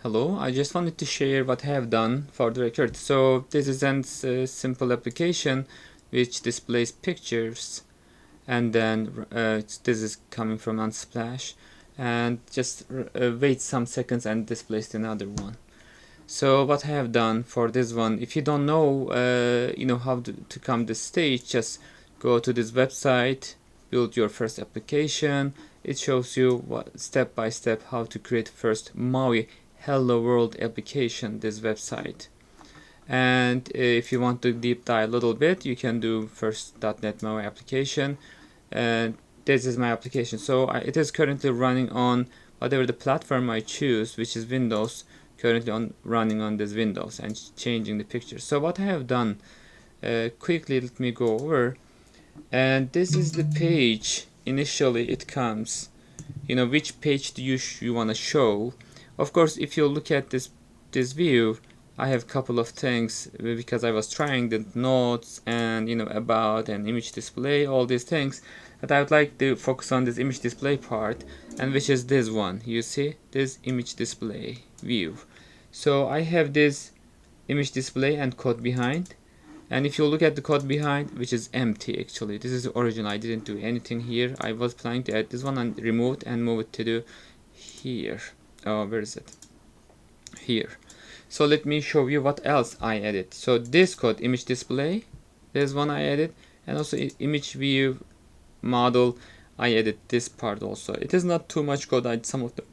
Hello, I just wanted to share what I have done for the record. So this is a simple application which displays pictures, and then this is coming from Unsplash, and just wait some seconds and displays another one. So what I have done for this one, if you don't know how to come this stage, just go to this website, build your first application. It shows you what step by step how to create first MAUI Hello World application, this website. And if you want to deep dive a little bit, you can do first .NET MAUI application. And this is my application. So it is currently running on whatever the platform I choose, which is Windows, currently running on this Windows and changing the picture. So what I have done, quickly let me go over, and this is the page. Initially it comes, which page do you want to show. Of course, if you look at this view, I have a couple of things because I was trying the notes and about and image display, all these things, but I would like to focus on this image display part, and which is this one. You see this image display view. So I have this image display and code behind, and if you look at the code behind, which is empty, actually this is the original. I didn't do anything here. I was planning to add this one and remove it and move it to the here. Oh, where is it? Here. So let me show you what else I added. So this code, image display, there's one I added, and also image view model, I added this part also. It is not too much code. I did some of the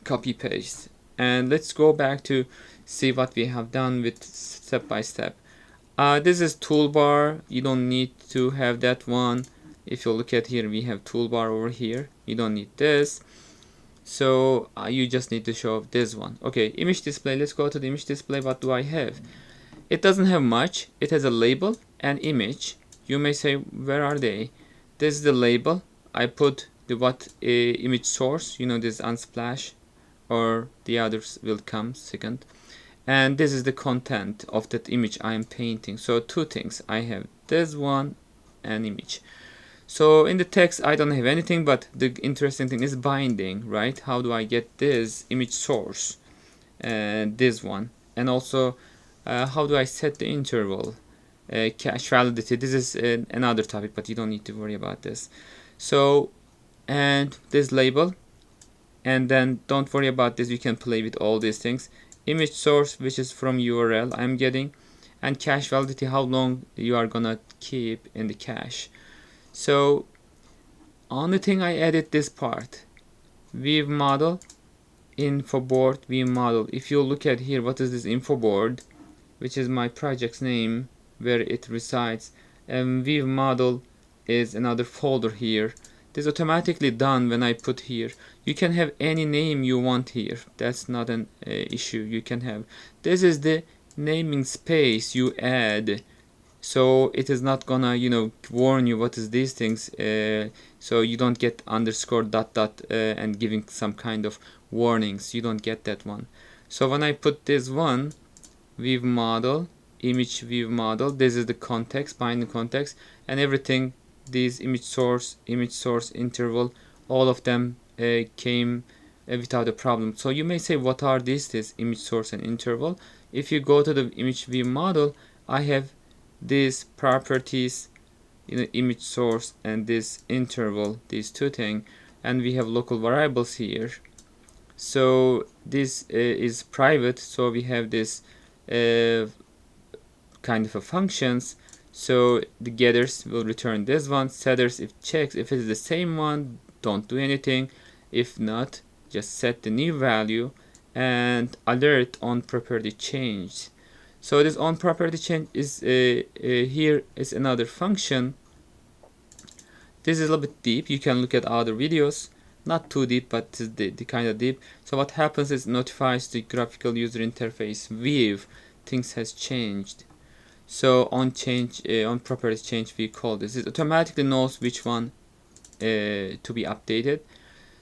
copy paste. And let's go back to see what we have done with step by step. This is toolbar. You don't need to have that one. If you look at here, we have toolbar over here. You don't need this. So you just need to show this one. Okay, image display. Let's go to the image display. What do I have? It doesn't have much. It has a label and image. You may say, where are they? This is the label. I put the image source. This Unsplash, or the others will come second. And this is the content of that image I am painting. So two things. I have this one and image. So in the text I don't have anything, but the interesting thing is binding, right? How do I get this image source and this one? And also how do I set the interval, cache validity? This is another topic, but you don't need to worry about this. So, and this label, and then don't worry about this. You can play with all these things. Image source, which is from URL I'm getting, and cache validity, how long you are gonna keep in the cache. So only thing I added this part, ViewModel, info board, ViewModel. If you look at here, what is this info board, which is my project's name where it resides, and ViewModel is another folder here. This is automatically done when I put here. You can have any name you want here. That's not an issue. You can have. This is the naming space you add. So it is not gonna warn you what is these things, so you don't get underscore dot dot and giving some kind of warnings. You don't get that one. So when I put this one, view model, image view model, this is the context, binding context, and everything, these image source interval, all of them came without a problem. So you may say, what are this image source and interval? If you go to the image view model, I have these properties, image source and this interval, these two things, and we have local variables here. So this is private, so we have this kind of a functions. So the getters will return this one, setters, if checks if it is the same one, don't do anything. If not, just set the new value, and alert on property change. So this on property change is here is another function. This is a little bit deep. You can look at other videos. Not too deep, but the kind of deep. So what happens is notifies the graphical user interface view things has changed. So on property change, we call this. It automatically knows which one to be updated.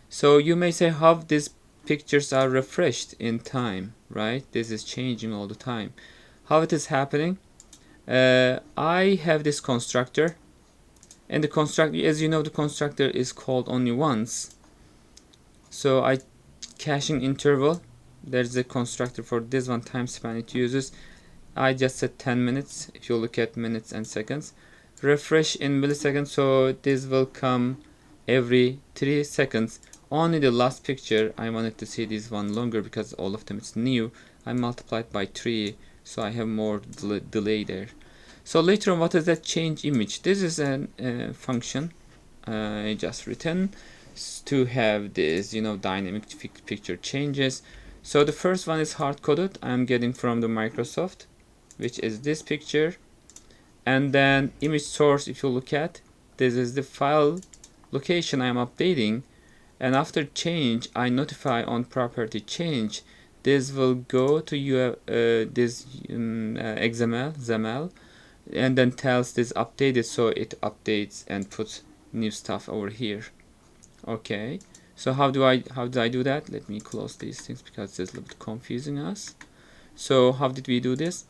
So you may say, how these pictures are refreshed in time, right? This is changing all the time. How it is happening? I have this constructor, and the constructor, as you know, the constructor is called only once. So I caching interval, there's a constructor for this one, time span it uses. I just said 10 minutes. If you look at minutes and seconds, refresh in milliseconds, so this will come every 3 seconds. Only the last picture I wanted to see this one longer because all of them is new. I multiplied by 3, so I have more delay there. So later on, what is that change image? This is a function I just written to have this, dynamic picture changes. So the first one is hard coded. I'm getting from the Microsoft, which is this picture. And then image source, if you look at, this is the file location I am updating. And after change, I notify on property change. This will go to this XAML, and then tells this updated, so it updates and puts new stuff over here. Okay, so how do I do that? Let me close these things because it's a little bit confusing us. So how did we do this?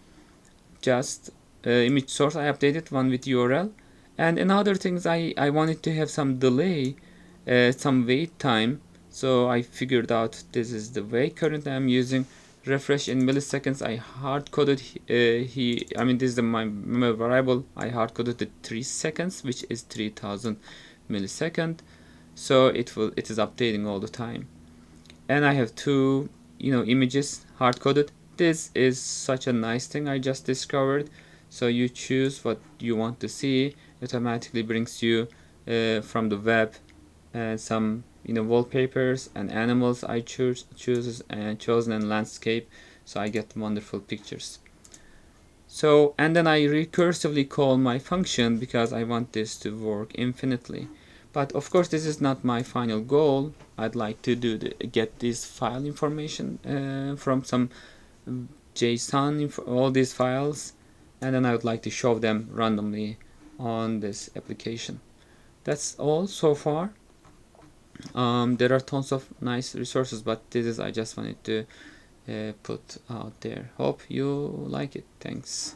Just image source I updated, one with URL, and another things I wanted to have some delay, some wait time. So I figured out this is the way currently I'm using. Refresh in milliseconds. I hard coded this is my memory variable. I hard coded the 3 seconds, which is 3000 millisecond. So it is updating all the time. And I have two images hard coded. This is such a nice thing I just discovered. So you choose what you want to see. It automatically brings you from the web some wallpapers and animals I chosen and landscape, so I get wonderful pictures. So, and then I recursively call my function because I want this to work infinitely. But of course this is not my final goal. I'd like to get this file information from some JSON, all these files, and then I would like to show them randomly on this application. That's all so far. There are tons of nice resources, but this is I just wanted to put out there. Hope you like it. Thanks.